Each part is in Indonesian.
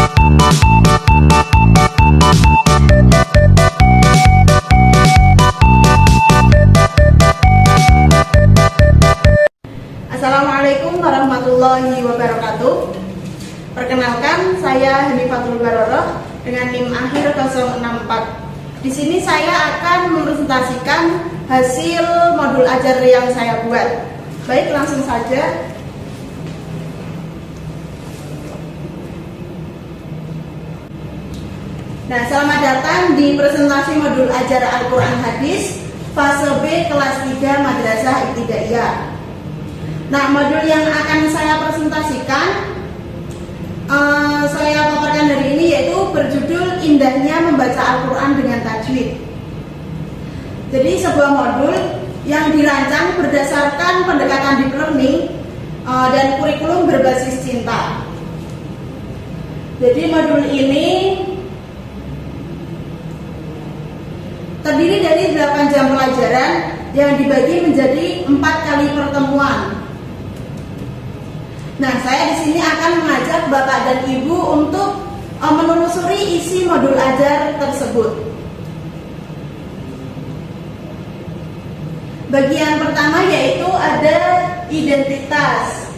Assalamualaikum warahmatullahi wabarakatuh. Perkenalkan, saya Hanifatul Baroroh dengan NIM akhir 064. Di sini saya akan mempresentasikan hasil modul ajar yang saya buat. Baik, langsung saja. Nah, selamat datang di presentasi modul ajar Al-Quran Hadis fase B kelas 3 Madrasah Ibtidaiyah. Nah, modul yang akan saya presentasikan, saya paparkan hari ini, yaitu berjudul Indahnya Membaca Al-Quran dengan Tajwid. Jadi sebuah modul yang dirancang berdasarkan pendekatan deep learning dan kurikulum berbasis cinta. Jadi modul ini terdiri dari 8 jam pelajaran yang dibagi menjadi 4 kali pertemuan. Nah, saya di sini akan mengajak Bapak dan Ibu untuk menelusuri isi modul ajar tersebut. Bagian pertama yaitu ada identitas.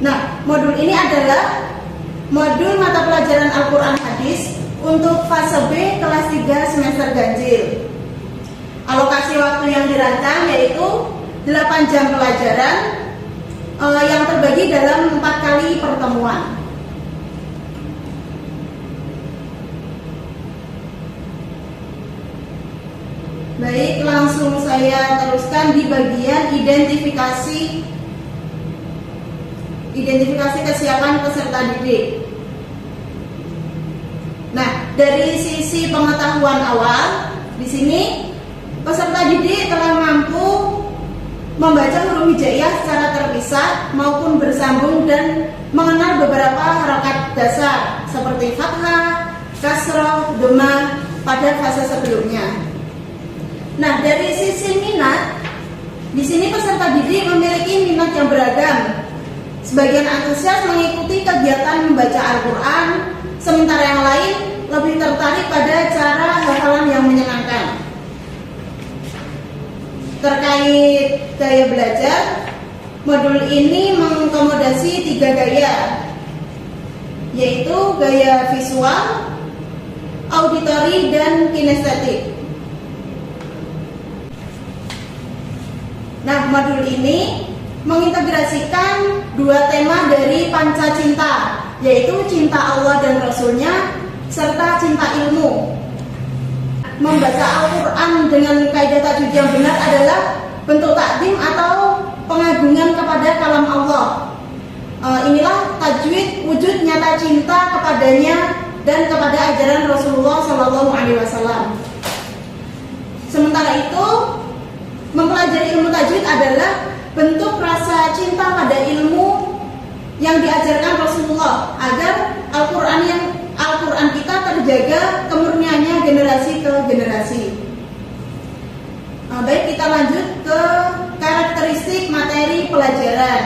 Nah, modul ini adalah modul mata pelajaran Al-Quran Hadis untuk fase B kelas 3 semester ganjil. Alokasi waktu yang dirancang yaitu 8 jam pelajaran yang terbagi dalam 4 kali pertemuan. Baik, langsung saya teruskan di bagian identifikasi kesiapan peserta didik. Nah, dari sisi pengetahuan awal, di sini peserta didik telah mampu membaca huruf hijaiyah secara terpisah maupun bersambung dan mengenal beberapa harakat dasar seperti fathah, kasroh, dhammah pada fase sebelumnya. Nah, dari sisi minat, di sini peserta didik memiliki minat yang beragam. Sebagian antusias mengikuti kegiatan membaca Al-Quran, sementara yang lain lebih tertarik pada cara hafalan yang menyenangkan. Terkait gaya belajar, modul ini mengakomodasi 3 gaya, yaitu gaya visual, auditori, dan kinestetik. Nah, modul ini mengintegrasikan 2 tema dari panca cinta, yaitu cinta Allah dan Rasulnya, serta cinta ilmu. Membaca Al-Quran dengan kaidah tajwid yang benar adalah bentuk takdim atau pengagungan kepada kalam Allah. Inilah tajwid, wujud nyata cinta kepadanya dan kepada ajaran Rasulullah SAW. Sementara itu, mempelajari ilmu tajwid adalah bentuk rasa cinta pada ilmu yang diajarkan Rasulullah agar Al-Quran kita terjaga kemurniannya generasi ke generasi. Baik, kita lanjut ke karakteristik materi pelajaran.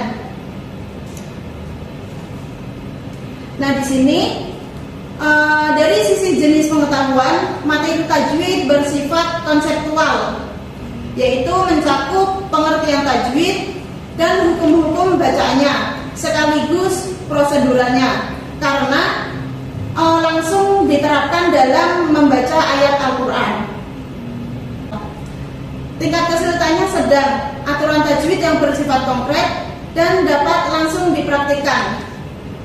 Nah, di sini dari sisi jenis pengetahuan, materi tajwid bersifat konseptual, yaitu mencakup pengertian tajwid dan hukum-hukum bacaannya sekaligus proseduralnya, karena langsung diterapkan dalam membaca ayat Al-Quran. Tingkat kesulitannya sedang, aturan tajwid yang bersifat konkret dan dapat langsung dipraktikkan.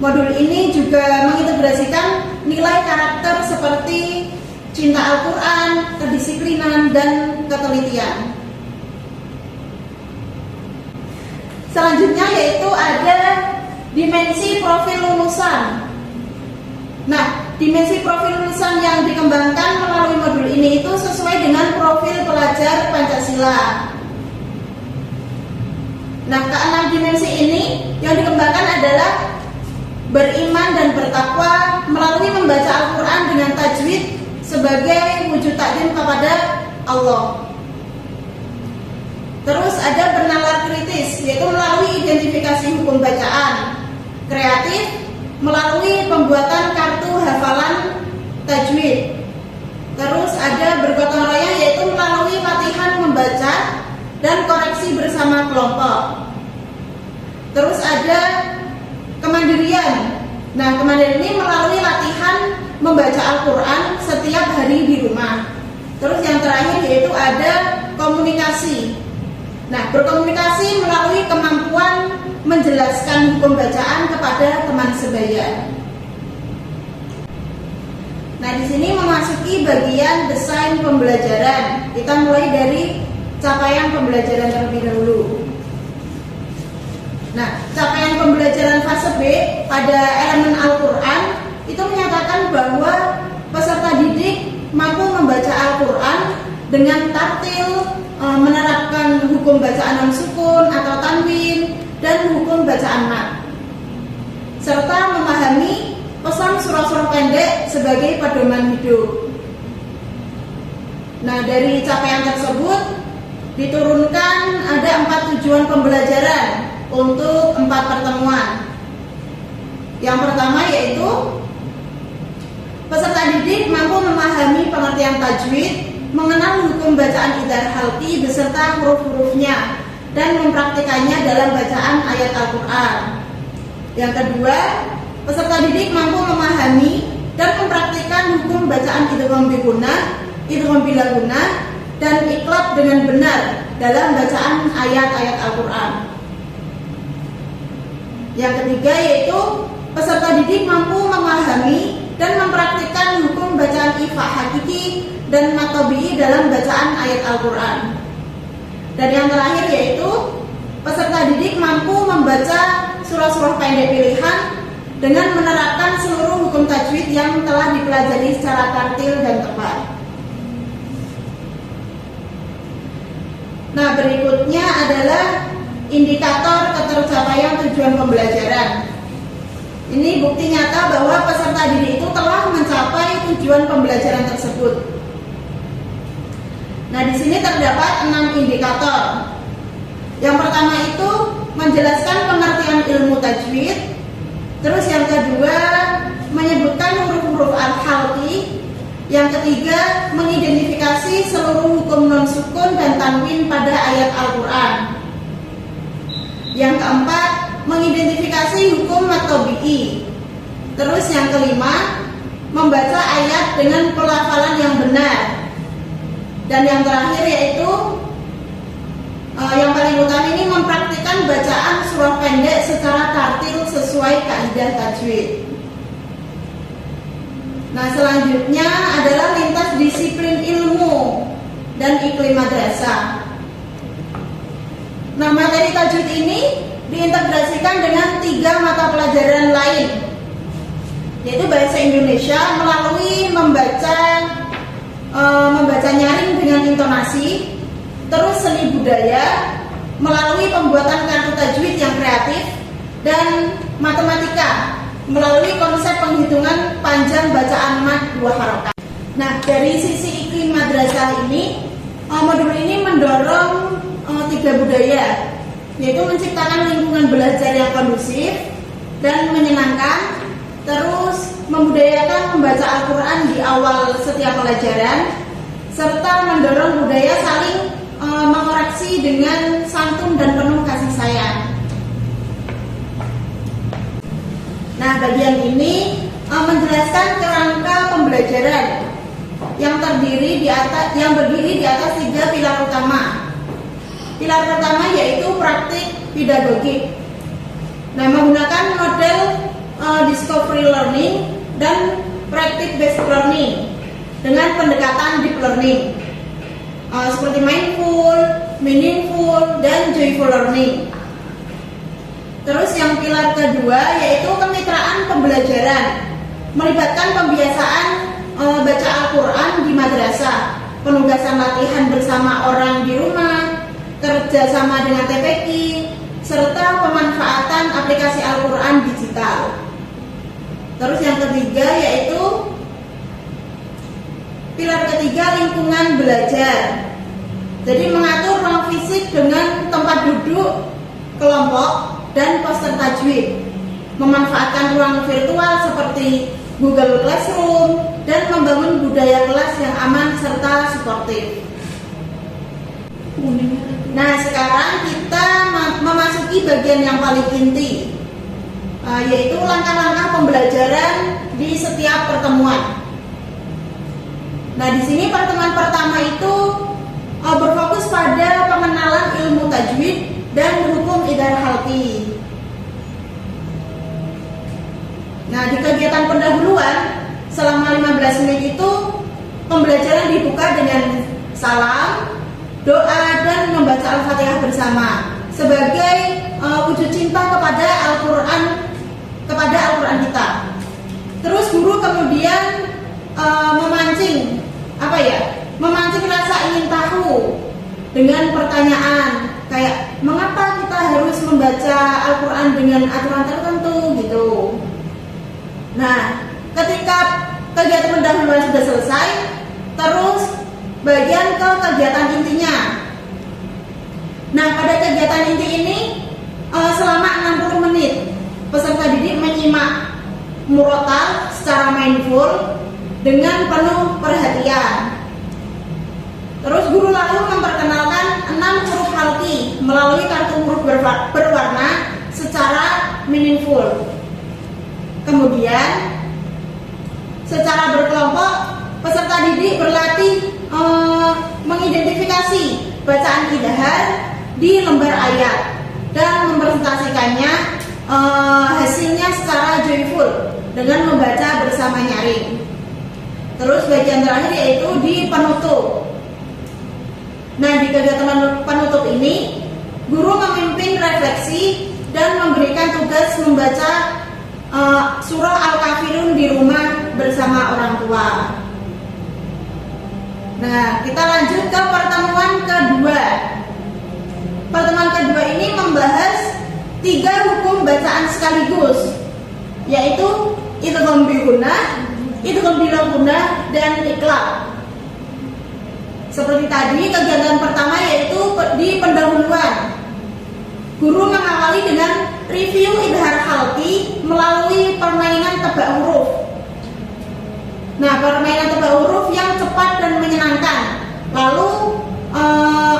Modul ini juga mengintegrasikan nilai karakter seperti cinta Al-Quran, kedisiplinan, dan ketelitian. Selanjutnya yaitu ada dimensi profil lulusan. Nah, dimensi profil lulusan yang dikembangkan melalui modul ini itu sesuai dengan profil pelajar Pancasila. Nah, ke-6 dimensi ini yang dikembangkan adalah beriman dan bertakwa melalui membaca Al-Quran dengan tajwid sebagai wujud takdim kepada Allah. Terus ada bernalar kritis, yaitu melalui identifikasi hukum bacaan, kreatif, melalui pembuatan kartu hafalan tajwid. Terus ada bergotong royong, yaitu melalui latihan membaca dan koreksi bersama kelompok. Terus ada kemandirian. Nah, kemandirian ini melalui latihan membaca Al-Quran setiap hari di rumah. Terus yang terakhir yaitu ada komunikasi. Nah, berkomunikasi melalui kemampuan menjelaskan hukum bacaan kepada teman sebaya. Nah, di sini memasuki bagian desain pembelajaran. Kita mulai dari capaian pembelajaran terlebih dahulu. Nah, capaian pembelajaran fase B pada elemen Al-Quran itu menyatakan bahwa peserta didik mampu membaca Al-Quran dengan tartil, menerapkan hukum bacaan non sukun atau tanwin dan hukum bacaan mat, serta memahami pesan surah-surah pendek sebagai pedoman hidup. Nah, dari capaian tersebut diturunkan ada 4 tujuan pembelajaran untuk 4 pertemuan. Yang pertama yaitu peserta didik mampu memahami pengertian tajwid, mengenal hukum bacaan idhar halqi beserta huruf-hurufnya, dan mempraktikannya dalam bacaan ayat Al-Quran. Yang kedua, peserta didik mampu memahami dan mempraktikkan hukum bacaan idgham bi gunnah, idgham bila gunnah, dan iqlab dengan benar dalam bacaan ayat-ayat Al-Quran. Yang ketiga yaitu peserta didik mampu memahami dan mempraktikkan hukum bacaan ifa hakiki dan mat tabi'i dalam bacaan ayat Al-Quran. Dan yang terakhir yaitu peserta didik mampu membaca surah-surah pendek pilihan dengan menerapkan seluruh hukum tajwid yang telah dipelajari secara tartil dan tepat. Nah, berikutnya adalah indikator ketercapaian tujuan pembelajaran. Ini bukti nyata bahwa peserta didik itu telah mencapai tujuan pembelajaran tersebut. Nah, di sini terdapat 6 indikator. Yang pertama itu menjelaskan pengertian ilmu tajwid. Terus yang kedua menyebutkan huruf-huruf al-halqi. Yang ketiga mengidentifikasi seluruh hukum non sukun dan tanwin pada ayat Al-Quran. Yang keempat mengidentifikasi hukum mat tabi'i. Terus yang kelima membaca ayat dengan pelafalan yang benar. Dan yang terakhir yaitu yang paling utama ini mempraktikkan bacaan surah pendek secara tartil sesuai kaidah tajwid. Nah, selanjutnya adalah lintas disiplin ilmu dan iklim madrasah. Nah, materi tajwid ini diintegrasikan dengan 3 mata pelajaran lain, yaitu bahasa Indonesia melalui membaca nyaring dengan intonasi, terus seni budaya melalui pembuatan kartu tajwid yang kreatif, dan matematika melalui konsep penghitungan panjang bacaan mat 2 harokat. Nah, dari sisi iklim madrasah ini, modul ini mendorong 3 budaya, yaitu menciptakan lingkungan belajar yang kondusif dan menyenangkan, terus membudayakan membaca Al-Quran di awal setiap pelajaran, serta mendorong budaya saling mengoreksi dengan santun dan penuh kasih sayang. Nah, bagian ini menjelaskan kerangka pembelajaran yang berdiri di atas 3 pilar utama. Pilar pertama yaitu praktik pedagogik. Nah, menggunakan model discovery learning dan practice based learning dengan pendekatan deep learning seperti mindful, meaningful, dan joyful learning. Terus yang pilar kedua yaitu kemitraan pembelajaran, melibatkan pembiasaan baca Al-Quran di madrasah, penugasan latihan bersama orang di rumah, kerjasama dengan TPQ, serta pemanfaatan aplikasi Al-Quran digital. Terus yang ketiga yaitu pilar ketiga lingkungan belajar. Jadi mengatur ruang fisik dengan tempat duduk, kelompok, dan poster tajwid. memanfaatkan ruang virtual seperti Google Classroom, dan membangun budaya kelas yang aman serta suportif. Nah, sekarang kita memasuki bagian yang paling inti, yaitu langkah-langkah pembelajaran di setiap pertemuan. Nah, di sini pertemuan pertama itu berfokus pada pengenalan ilmu tajwid dan hukum idhar halqi. Nah, di kegiatan pendahuluan selama 15 menit itu pembelajaran dibuka dengan salam, doa, dan membaca Al-Fatihah bersama sebagai wujud cinta kepada Al-Quran kita. Terus guru kemudian memancing rasa ingin tahu dengan pertanyaan kayak mengapa kita harus membaca Al-Quran dengan aturan tertentu gitu. Nah, ketika kegiatan pendahuluan sudah selesai, terus bagian ke kegiatan intinya. Nah, pada kegiatan inti ini selama 60 menit peserta didik menyimak murotal secara mindful dengan penuh perhatian. Terus guru lalu memperkenalkan 6 huruf halqi melalui kartu huruf berwarna secara meaningful. Kemudian secara berkelompok peserta didik berlatih mengidentifikasi bacaan idhar di lembar ayat dan mempresentasikannya hasilnya secara joyful dengan membaca bersama nyaring. Terus bagian terakhir yaitu di penutup. Nah, di kegiatan penutup ini guru memimpin refleksi dan memberikan tugas membaca surah Al-Kafirun di rumah bersama orang tua. Nah, kita lanjut ke pertemuan kedua. Pertemuan kedua ini membahas 3 hukum bacaan sekaligus, yaitu idgham bi gunnah, idgham bila gunnah, dan iqlab. Seperti tadi, kegiatan pertama yaitu di pendahuluan. Guru mengawali dengan review idhar halqi melalui permainan tebak huruf. Nah, permainan tebak huruf yang cepat dan menyenangkan, lalu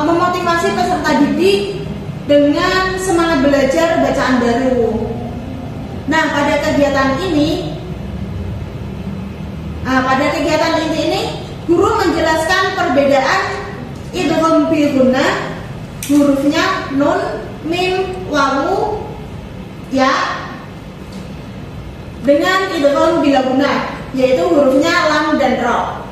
memotivasi peserta didik dengan semangat belajar bacaan baru. Nah, pada kegiatan inti ini guru menjelaskan perbedaan idgham bi gunnah, hurufnya nun, mim, wawu, ya, dengan idgham bila gunnah, yaitu hurufnya lam dan ro,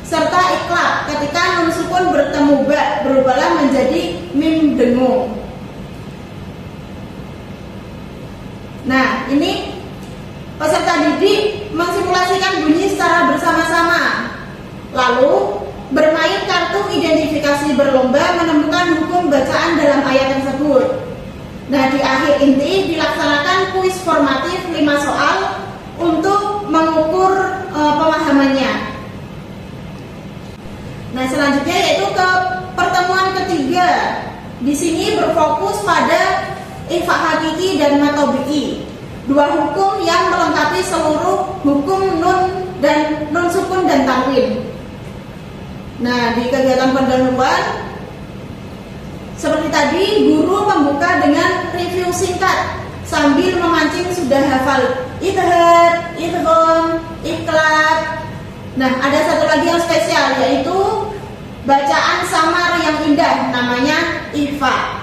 serta iqlab ketika nun sukun bertemu ba berubahlah menjadi mim dengung. Nah, ini peserta didik mensimulasikan bunyi secara bersama-sama, lalu bermain kartu identifikasi berlomba menemukan hukum bacaan dalam ayat tersebut. Nah, di akhir inti dilaksanakan kuis formatif 5 soal untuk mengukur pemahamannya. Nah, selanjutnya yaitu ke pertemuan ketiga. Di sini berfokus pada ikhfa hakiki dan matobiki, 2 hukum yang melengkapi seluruh hukum nun sukun dan tanwin. Nah, di kegiatan pendahuluan seperti tadi, guru membuka dengan review singkat sambil memancing sudah hafal idhar, idgham, iqlab. Nah, ada satu lagi yang spesial, yaitu bacaan samar yang indah, namanya ikhfa.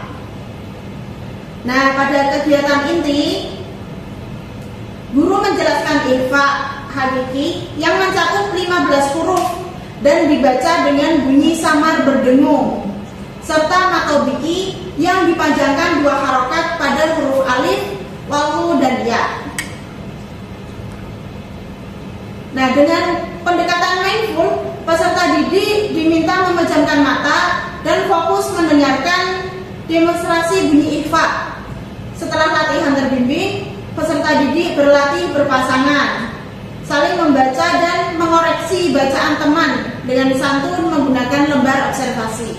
Nah, pada kegiatan inti guru menjelaskan ikhfa hakiki yang mencakup 15 huruf dan dibaca dengan bunyi samar berdengung, serta matobiki yang dipanjangkan 2 harokat pada huruf alif, wawu, dan ya. Nah, dengan pendekatan mindful, peserta didik diminta memejamkan mata dan fokus mendengarkan demonstrasi bunyi ikhfa. Setelah latihan terbimbing, peserta didik berlatih berpasangan, saling membaca dan mengoreksi bacaan teman dengan santun menggunakan lembar observasi.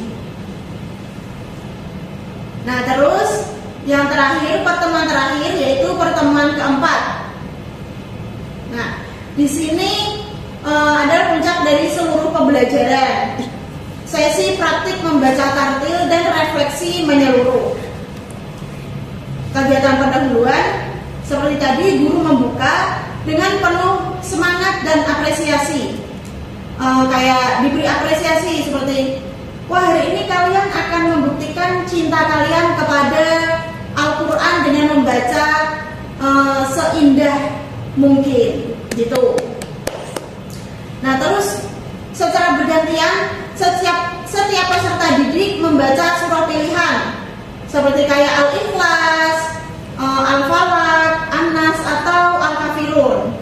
Nah, terus Yang terakhir, pertemuan terakhir yaitu pertemuan keempat. Nah, di sini adalah puncak dari seluruh pembelajaran. Sesi praktik membaca tartil dan refleksi menyeluruh. Kegiatan pendahuluan seperti tadi, guru membuka dengan penuh semangat dan apresiasi. Kayak diberi apresiasi seperti, wah, hari ini kalian akan membuktikan cinta kalian kepada Al-Quran dengan membaca seindah mungkin, gitu. Nah, terus secara bergantian setiap peserta didik membaca surah pilihan seperti kayak Al-Ikhlas, Al-Falaq, An-Nas atau Al-Kafirun.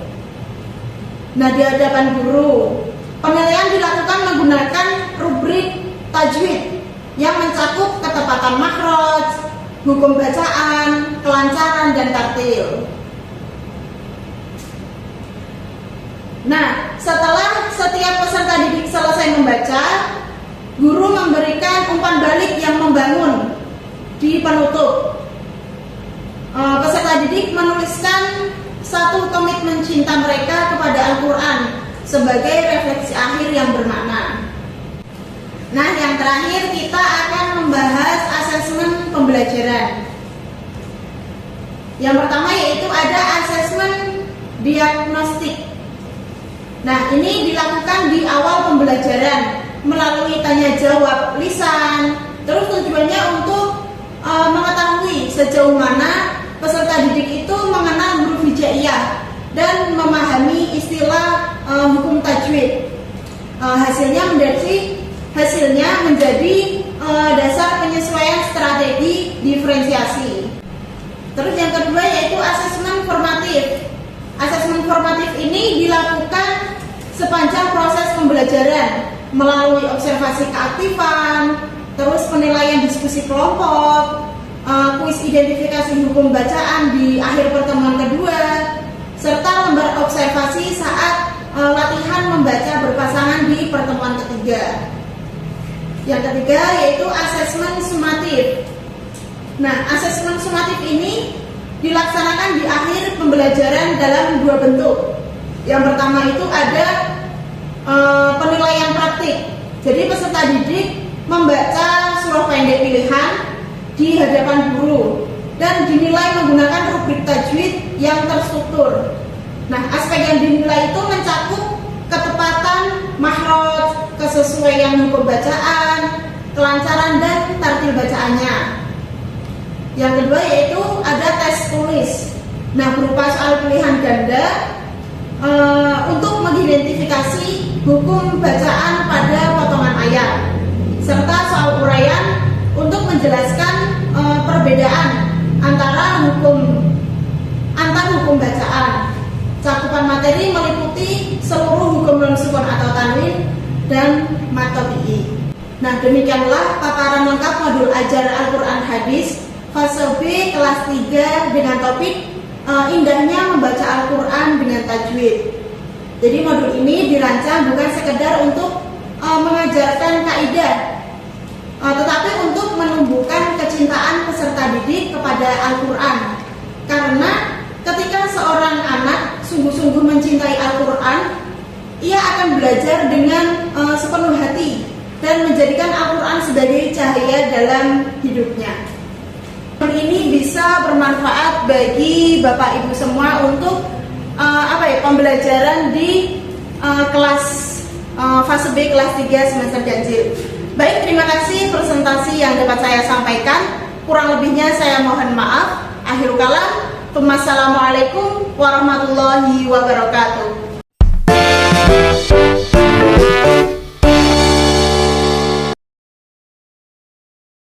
Nah, di hadapan guru, penilaian dilakukan menggunakan rubrik tajwid yang mencakup ketepatan makhraj, hukum bacaan, kelancaran, dan tartil. Nah, setelah setiap peserta didik selesai membaca, guru memberikan umpan balik yang membangun di penutup. Peserta didik menuliskan satu komitmen cinta mereka kepada Al-Quran sebagai refleksi akhir yang bermakna. Nah, yang terakhir kita akan membahas asesmen pembelajaran. Yang pertama yaitu ada asesmen diagnostik. Nah, ini dilakukan di awal pembelajaran melalui tanya jawab lisan. Terus tujuannya untuk mengetahui sejauh mana peserta didik itu mengenal huruf hijaiyah dan memahami istilah hukum tajwid. Hasilnya menjadi dasar penyesuaian strategi diferensiasi. Terus yang kedua yaitu asesmen formatif. Asesmen formatif ini dilakukan sepanjang proses pembelajaran melalui observasi keaktifan, terus penilaian diskusi kelompok, kuis identifikasi hukum bacaan di akhir pertemuan kedua, serta lembar observasi saat latihan membaca berpasangan di pertemuan ketiga. Yang ketiga yaitu asesmen sumatif. Nah, asesmen sumatif ini dilaksanakan di akhir pembelajaran dalam dua bentuk. Yang pertama itu ada penilaian praktik. Jadi peserta didik membaca surah pendek pilihan di hadapan guru dan dinilai menggunakan rubrik tajwid yang terstruktur. Nah, aspek yang dinilai itu mencakup ketepatan makhraj, kesesuaian hukum bacaan, kelancaran dan tartil bacaannya. Yang kedua yaitu ada tes tulis. Nah, berupa soal pilihan ganda untuk mengidentifikasi hukum bacaan pada potongan ayat, serta soal uraian untuk menjelaskan perbedaan antar hukum bacaan. Cakupan materi meliputi seluruh hukum non sukun atau tanwin dan mad tabi'i. Nah, demikianlah paparan lengkap modul ajar Al-Quran Hadis fase B kelas 3 dengan topik indahnya membaca Al-Quran dengan tajwid. Jadi modul ini dirancang bukan sekedar untuk mengajarkan kaidah, tetapi untuk menumbuhkan kecintaan peserta didik kepada Al-Quran. Karena ketika seorang anak sungguh-sungguh mencintai Al-Quran, ia akan belajar dengan sepenuh hati dan menjadikan Al-Quran sebagai cahaya dalam hidupnya. Ini bisa bermanfaat bagi Bapak Ibu semua untuk pembelajaran di kelas fase B kelas 3 semester ganjil. Baik, terima kasih presentasi yang dapat saya sampaikan. Kurang lebihnya saya mohon maaf. Akhirul kalam. Wassalamualaikum warahmatullahi wabarakatuh.